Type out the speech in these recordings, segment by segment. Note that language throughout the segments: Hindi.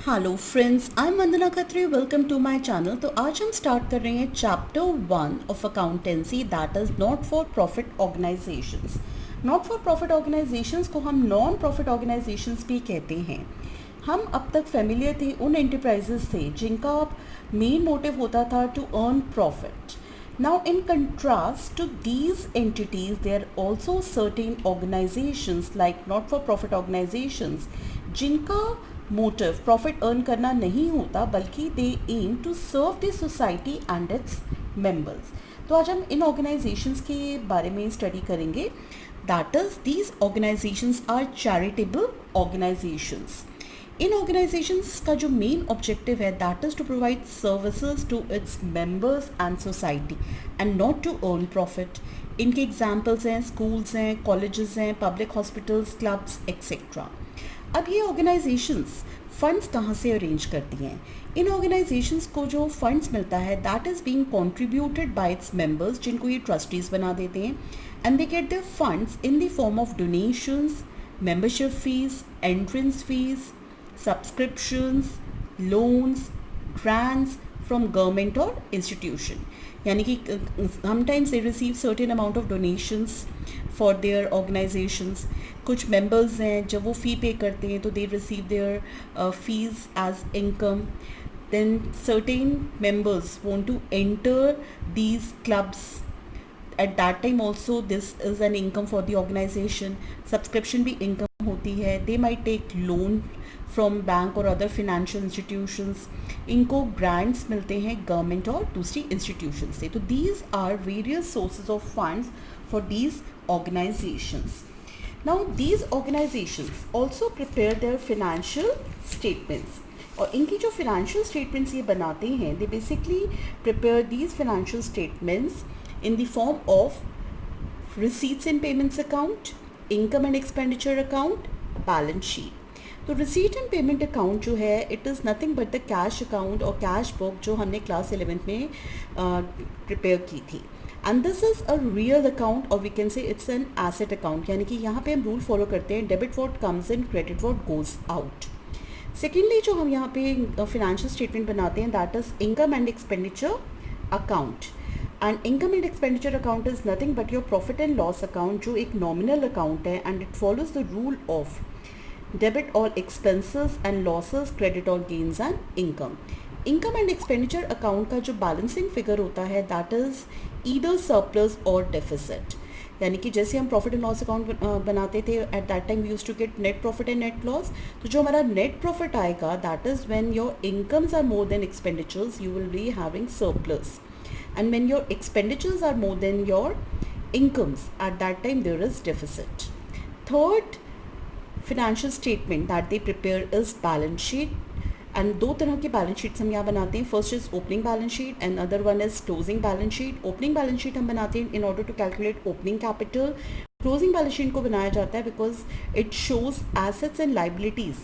Hello friends, I am Vandana Khatri. Welcome to my channel. तो आज हम स्टार्ट कर रहे हैं chapter 1 of accountancy, that is not for profit organisations. Not for profit organisations को हम नॉन प्रॉफिट ऑर्गेनाइजेशंस भी कहते हैं। हम अब तक फेमिलियर थे उन एंटरप्राइजेस से जिनका मेन मोटिव होता था to earn profit. Now, in contrast to these entities, there are also certain organizations like not-for-profit organizations जिनका मोटिव प्रॉफिट अर्न करना नहीं होता बल्कि they aim to serve the society and its members. तो आज हम इन ऑर्गेनाइजेशंस के बारे में स्टडी करेंगे. That is these organisations are charitable organisations. इन ऑर्गेनाइजेशंस का जो मेन ऑब्जेक्टिव है that is to provide services to its members and society and not to earn profit. इनके एग्जांपल्स हैं स्कूल्स हैं, कॉलेजेस हैं, पब्लिक हॉस्पिटल्स, क्लब्स एक्सेट्रा. अब ये ऑर्गेनाइजेशंस फंड्स कहाँ से अरेंज करती हैं? इन ऑर्गेनाइजेशंस को जो फंड्स मिलता है that is being contributed bye its members, जिनको ये ट्रस्टीज़ बना देते हैं, and they get there funds in the form of donations, membership fees, entrance fees, subscriptions, loans, grants from government or institution. यानी कि sometimes they receive certain amount of donations for their organizations. कुछ members हैं जब वो fee pay करते हैं तो they receive their fees as income. Then certain members want to enter these clubs. At that time also this is an income for the organization. Subscription भी income होती है. They might take loan from bank और अदर फिनेंशियल इंस्टीट्यूशंस. इनको ग्रांट्स मिलते हैं गवर्नमेंट और दूसरी इंस्टीट्यूशन से. तो these are various sources of funds for these organisations. Now these organisations also prepare their financial statements. और इनकी जो फिनेंशियल स्टेटमेंट्स ये बनाते हैं they basically prepare these financial statements in the form of receipts and payments account, income and expenditure account, balance sheet. तो रिसीट एंड पेमेंट अकाउंट जो है it is nothing but the cash account और कैश बुक जो हमने क्लास 11th में प्रिपेयर की थी. And this is a real account और we can say it's an asset account. यानी कि यहाँ पे हम रूल फॉलो करते हैं debit what comes in, credit what goes out. Secondly जो हम यहाँ पे फिनेंशियल स्टेटमेंट बनाते हैं that is income and expenditure account. And income and expenditure account is nothing but your profit and loss account जो एक नॉमिनल अकाउंट है and it follows the rule of debit all expenses and losses, credit all gains and income. Income and expenditure account का जो बैलेंसिंग फिगर होता है दैट इज़ ईदर सरप्लस और डेफिसिट. यानी कि जैसे हम प्रॉफिट एंड लॉस अकाउंट बनाते थे at that time we use to get net profit and net loss. तो जो हमारा नेट प्रॉफिट आएगा that is when your incomes are more than expenditures you will be having surplus, and when your expenditures are more than your incomes at that time there is deficit. Third financial statement that they prepare is balance sheet. And दो तरह की बैलेंस शीट्स हम यहाँ बनाते हैं. First is opening balance sheet and other one is closing balance sheet. Opening balance sheet हम बनाते हैं in order to calculate opening capital. Closing balance sheet को बनाया जाता है because it shows assets and liabilities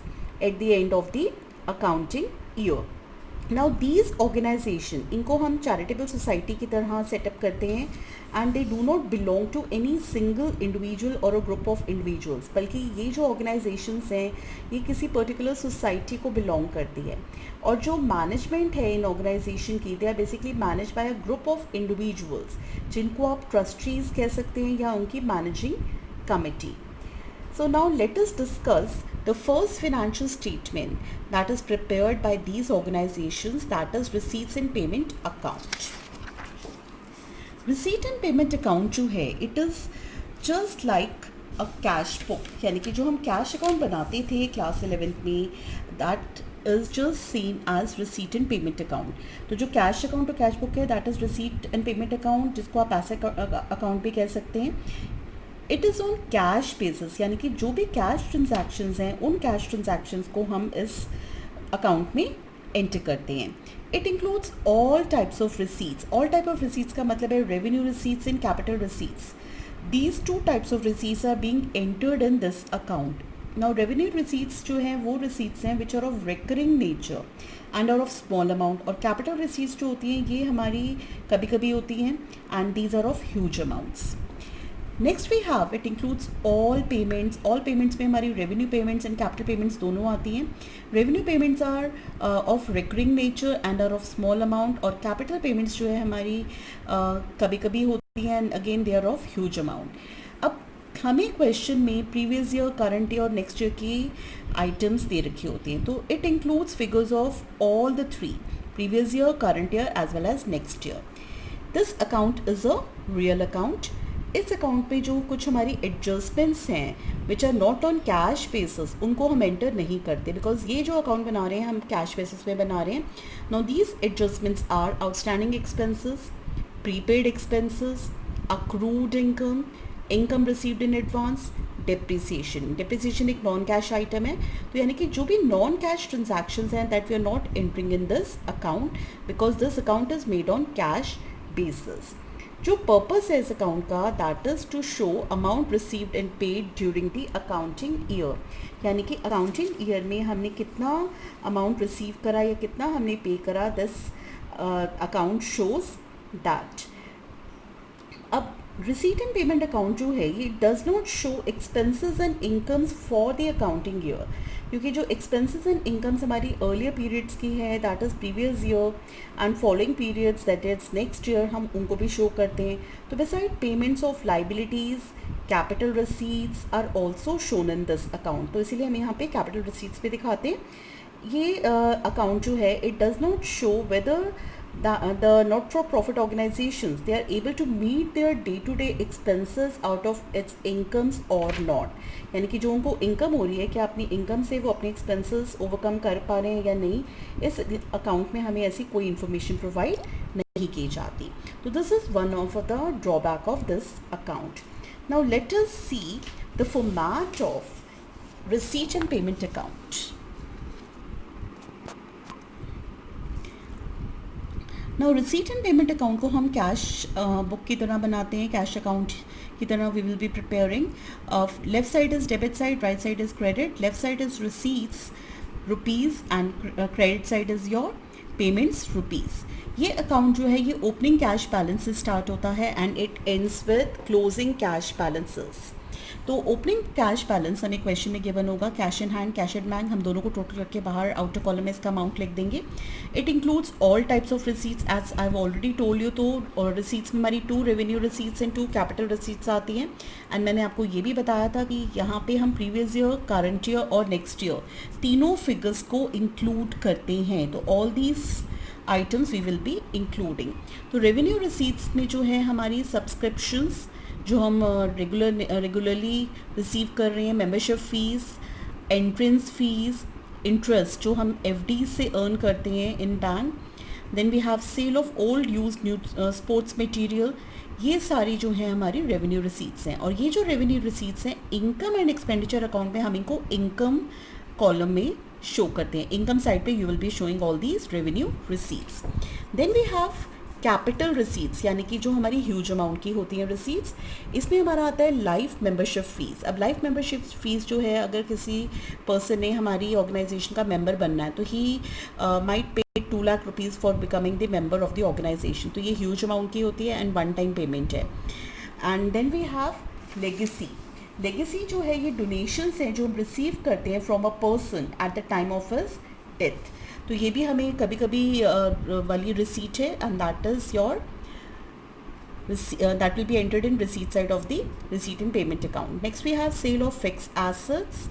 at the end of the accounting year. Now these organization इनको हम चैरिटेबल सोसाइटी की तरह सेटअप करते हैं and they do not belong to any single individual और अ ग्रुप ऑफ इंडिविजुअल्स, बल्कि ये जो ऑर्गेनाइजेशंस हैं ये किसी पर्टिकुलर सोसाइटी को बिलोंग करती है. और जो मैनेजमेंट है इन ऑर्गेनाइजेशन की they are basically manage by a group of individuals जिनको आप ट्रस्टीज कह सकते हैं या उनकी managing committee. So now let us discuss the first financial statement that is prepared by these organizations, that is receipts and payment account. Receipt and payment account जो है it is just like a cash book. यानी कि जो हम कैश अकाउंट बनाते थे क्लास 11th में that is just seen as receipt and payment account. तो जो कैश अकाउंट और कैश बुक है that is receipt and payment account, जिसको आप ऐसे अकाउंट भी कह सकते हैं. It is on cash basis. यानी कि जो भी कैश ट्रांजैक्शंस हैं उन कैश ट्रांजैक्शंस को हम इस अकाउंट में एंटर करते हैं. It includes all types of receipts. All type of receipts का मतलब है revenue receipts and capital receipts. These two types of receipts are being entered in this account. Now revenue receipts जो हैं वो रिसीट्स हैं which are of recurring nature and are of small amount. और कैपिटल रिसीट्स जो होती हैं ये हमारी कभी कभी होती हैं and these are of huge amounts. Next we have it includes all payments में हमारी revenue payments and capital payments दोनों आती हैं. Revenue payments are of recurring nature and are of small amount, और कैपिटल पेमेंट्स जो है हमारी कभी कभी होती हैं and again they are of huge amount. अब हमें क्वेश्चन में प्रीवियस ईयर, करंट ईयर और नेक्स्ट ईयर की आइटम्स दे रखी होती हैं, तो it includes figures of all the three, previous year, current year as well as next year. This account is a real account. इस अकाउंट पे जो कुछ हमारी एडजस्टमेंट्स हैं which are not on cash basis, उनको हम एंटर नहीं करते, बिकॉज ये जो अकाउंट बना रहे हैं हम कैश बेसिस पे बना रहे हैं. Now these adjustments are outstanding expenses, prepaid expenses, accrued income, income received in advance, depreciation एक नॉन कैश आइटम है. तो यानी कि जो भी नॉन कैश ट्रांजैक्शंस हैं that we are not entering in this account because this account is made on cash basis. जो पर्पस है इस अकाउंट का that is to show amount received and paid during the accounting year, यानी कि अकाउंटिंग ईयर में हमने कितना अमाउंट रिसीव करा या कितना हमने पे करा, दिस अकाउंट शोज दैट. अब रिसीट एंड पेमेंट अकाउंट जो है ये does not show expenses and incomes for the accounting year, क्योंकि जो एक्सपेंसेस एंड इनकम्स हमारी अर्लियर पीरियड्स की है that is previous year and following periods that is next year, हम उनको भी शो करते हैं. तो beside payments of liabilities, capital receipts are also shown in this account. तो इसीलिए हम यहाँ पे कैपिटल रिसीट्स पे दिखाते हैं. ये अकाउंट जो है it does not show whether the not-for-profit organizations they are able to meet their day-to-day expenses out of its incomes or not. यानी कि जो उनको इनकम हो रही है क्या अपनी इनकम से वो अपने एक्सपेंसेस ओवरकम कर पा रहे हैं या नहीं, इस अकाउंट में हमें ऐसी कोई इन्फॉर्मेशन प्रोवाइड नहीं की जाती. तो this is one of the drawback of this account. Now let us see the format of receipt and payment account. Now receipt and payment account को हम कैश बुक की तरह बनाते हैं, कैश अकाउंट की तरह we will be preparing. Left side is debit side, right side is credit. Left side is receipts rupees and credit side is your payments rupees. ये अकाउंट जो है ये ओपनिंग कैश बैलेंस से स्टार्ट होता है and it ends with closing cash balances. तो ओपनिंग कैश बैलेंस हमें क्वेश्चन में गिवन होगा, cash in hand, cash in bank, हम दोनों को टोटल करके बाहर आउटर कॉलम में इसका अमाउंट लिख देंगे. It includes all types of receipts as I have already told you. तो रिसीट्स में हमारी 2 revenue receipts and 2 capital receipts आती हैं. एंड मैंने आपको ये भी बताया था कि यहाँ पे हम प्रीवियस ईयर, करंट ईयर और नेक्स्ट ईयर तीनों फिगर्स को इंक्लूड करते हैं. तो all these items we will be including. तो रेवेन्यू रिसीट्स में जो है हमारी सब्सक्रिप्शंस जो हम रेगुलरली रिसीव कर रहे हैं, membership fees, entrance fees, interest जो हम एफडी से अर्न करते हैं in bank. Then we have sale of old use new sports material. ये सारी जो है हमारी रेवेन्यू रिसीट्स हैं. और ये जो रेवेन्यू रिसीट्स हैं इनकम एंड एक्सपेंडिचर अकाउंट में हम इनको इनकम कॉलम में शो करते हैं. इनकम साइड पे you will be showing all these revenue receipts. Then we have capital receipts, यानी कि जो हमारी ह्यूज अमाउंट की होती हैं रिसीट्स. इसमें हमारा आता है लाइफ मेंबरशिप फ़ीस. अब लाइफ मेंबरशिप फ़ीस जो है अगर किसी पर्सन ने हमारी ऑर्गेनाइजेशन का मेंबर बनना है तो ही might pay 2 lakh rupees for becoming the member of the organization. तो ये ह्यूज अमाउंट की होती है एंड वन टाइम पेमेंट है. And then we have legacy. Legacy जो है ये डोनेशंस हैं जो हम रिसीव करते हैं from a person at the time of his death. तो ये भी हमें कभी कभी वाली रिसीट है and that is your that will be entered in receipt side of the receipt and payment account. Next we have sale of fixed assets.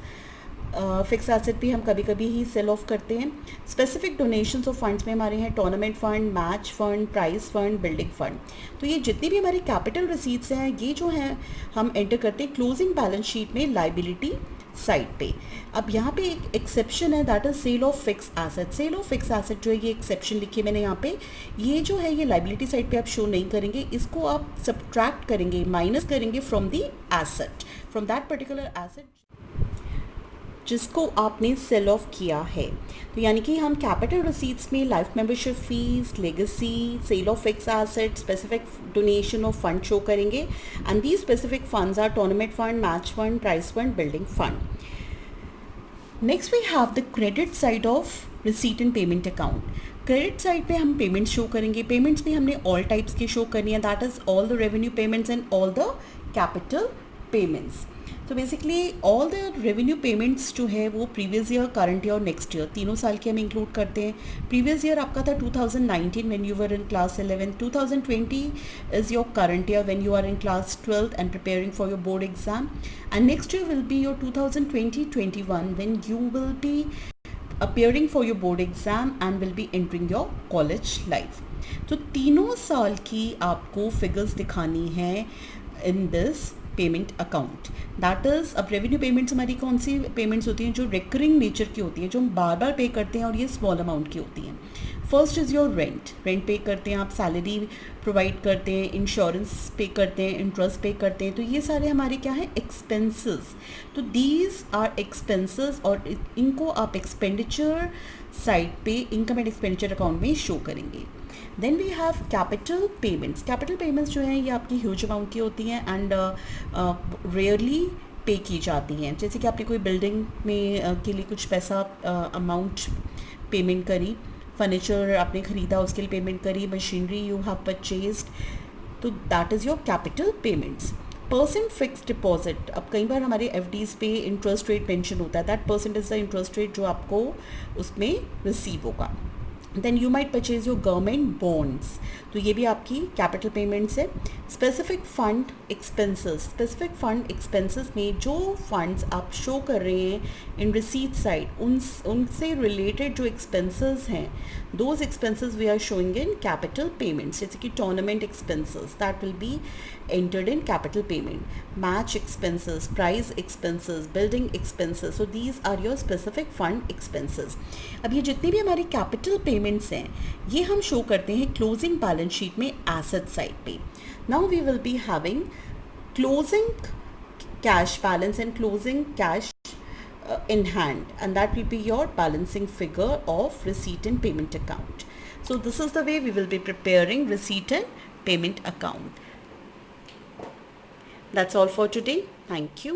Fix asset भी हम कभी कभी ही सेल ऑफ करते हैं. स्पेसिफिक डोनेशंस ऑफ फंड्स में हमारे हैं tournament fund, match fund, prize fund, building fund. तो ये जितनी भी हमारी कैपिटल रिसीट्स हैं ये जो हैं हम एंटर करते हैं क्लोजिंग बैलेंस शीट में लाइबिलिटी साइड पे. अब यहाँ पे एक एक्सेप्शन है that is sale of fix asset. Sale of fix asset जो है ये एक्सेप्शन लिखी है मैंने यहाँ पे. ये जो है ये लाइबिलिटी साइड पे आप शो नहीं करेंगे, इसको आप सब्ट्रैक्ट करेंगे, माइनस करेंगे from the asset, from that particular asset जिसको आपने सेल ऑफ किया है. तो यानी कि हम कैपिटल रिसीट्स में life membership fees, legacy, sale of fix asset, specific donation of fund show करेंगे. And these specific funds are tournament fund, match fund, prize fund, building fund. Next we have the credit side of receipt and payment account. Credit side पे हम पेमेंट्स शो करेंगे. पेमेंट्स भी हमने ऑल टाइप्स की शो करनी है, that is all the revenue payments and all the capital payments. तो basically all the revenue payments जो है वो प्रीवियस ईयर, करंट ईयर और नेक्स्ट ईयर तीनों साल के हम इंक्लूड करते हैं। प्रीवियस ईयर आपका था 2019 when you were in class 11, 2020 is your current year when you are in class 12 and preparing for your board exam, and next year will be your 2020-21 when you will be appearing for your board exam and will be entering your college life. तो तीनों साल की आपको फिगर्स दिखानी है in this payment account. That is, अब रेवेन्यू पेमेंट्स हमारी कौन सी पेमेंट्स होती हैं? जो रिकरिंग नेचर की होती हैं, जो हम बार बार पे करते हैं और ये स्मॉल अमाउंट की होती हैं। First is your rent, rent पे करते हैं आप, सैलरी प्रोवाइड करते हैं, इंश्योरेंस पे करते हैं, इंटरेस्ट पे करते हैं, तो ये सारे हमारे क्या हैं? एक्सपेंसेस। तो दीज आर एक्सपेंसेस और इनको आप एक्सपेंडिचर साइड पे इनकम एंड एक्सपेंडिचर अकाउंट में शो करेंगे। Then we have capital payments. Capital payments जो हैं ये आपकी ह्यूज अमाउंट की होती हैं एंड रेयरली पे की जाती हैं। जैसे कि आपने कोई बिल्डिंग में के लिए कुछ पैसा अमाउंट पेमेंट करी, फर्नीचर आपने ख़रीदा उसके लिए पेमेंट करी, मशीनरी यू हैव परचेज्ड, तो that is your capital payments. Percent fix deposit, अब कई बार हमारे एफडीज़ पे इंटरेस्ट रेट मेंशन होता है, that percent is the interest rate जो आपको उसमें रिसीव होगा। Then you might purchase your government bonds, तो ये भी आपकी कैपिटल पेमेंट्स है। Specific fund expenses, specific fund expenses में जो फंड्स आप शो कर रहे हैं इन रिसीट साइड, उनसे रिलेटेड जो एक्सपेंसेस हैं, those expenses we are showing in capital payments. जैसे कि tournament expenses, that will be entered in capital payment, match expenses, prize expenses, building expenses, so these are your specific fund expenses. अब ये जितनी भी हमारी capital payments हैं ये हम शो करते हैं closing balance sheet में asset side पे। Now we will be having closing cash balance and closing cash in hand, and that will be your balancing figure of receipt and payment account. So this is the way we will be preparing receipt and payment account. That's all for today. Thank you.